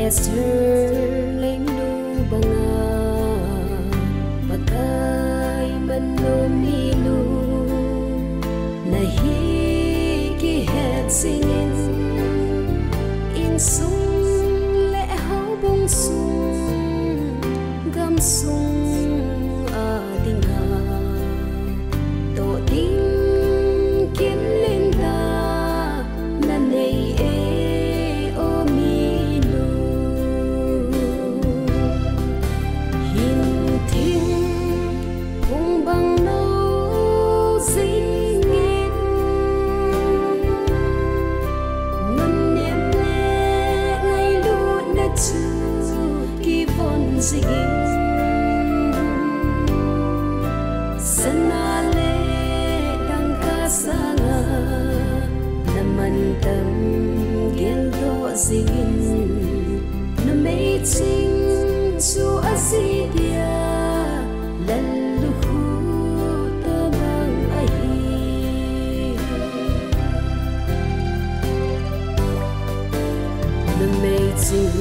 Esther lên nu banga bakai manomilu nahi ki het singin in sung lệ hau bông sung gam sung a dinga to ding kin linda na nei e Sanale dang kasanga naman tam gildo zingin na may ching chu asidia laluhu tabang ahi na may ching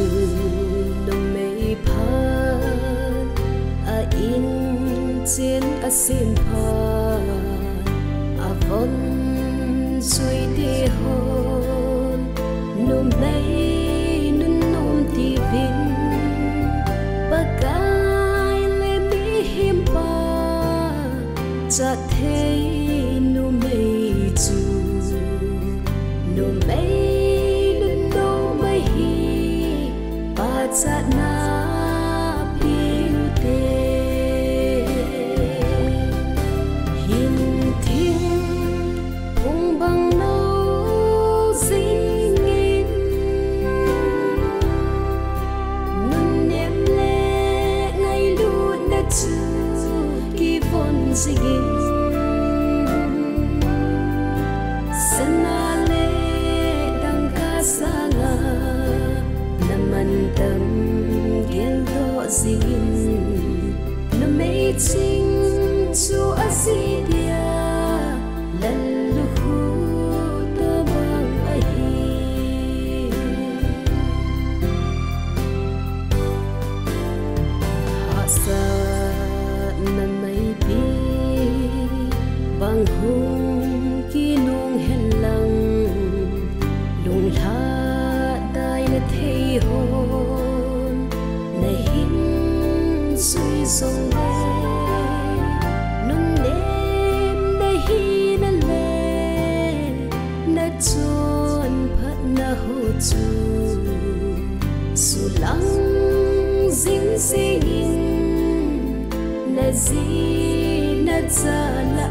na may pan a in chiến a xin phan a von suy đi hôn nôm nay nun nôm ti vin bagai le mi him pa cha thế nu mei chu nu mei nun no mai hi pa cha na Sanale dang kasanga naman tam gildo zingin na may ching chu asidia laluhu tabang ahi hasa na may bi bang hung kinung hen lang lung la dai na thei hôn na hin suy song le nung nem na hi na le na chon phat na ho chu su lang zing zing na zi na za la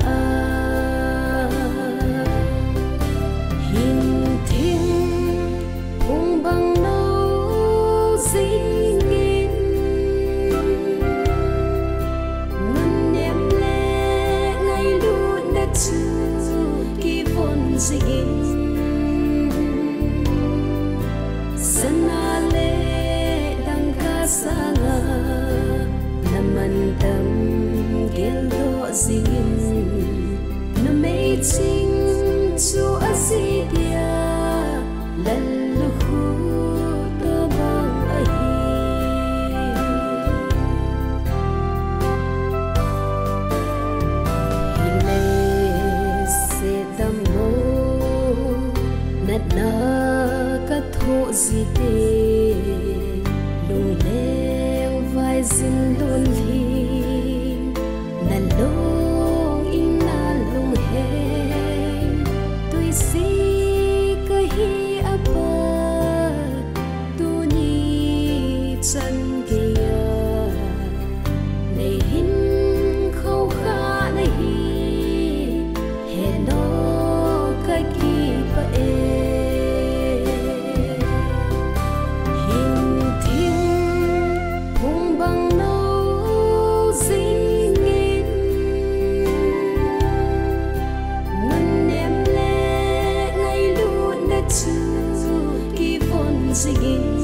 Sanale dang kasanga naman tam gildo zingin na may ching chu asidia laluhu tabang ahi hile se damo na katho zite lung leng vai zin lun hi na long in na lung he tui si ka hi apa tu ni chan kia nei hin khâu kha nei hi he no ka ki pa e bang no zigin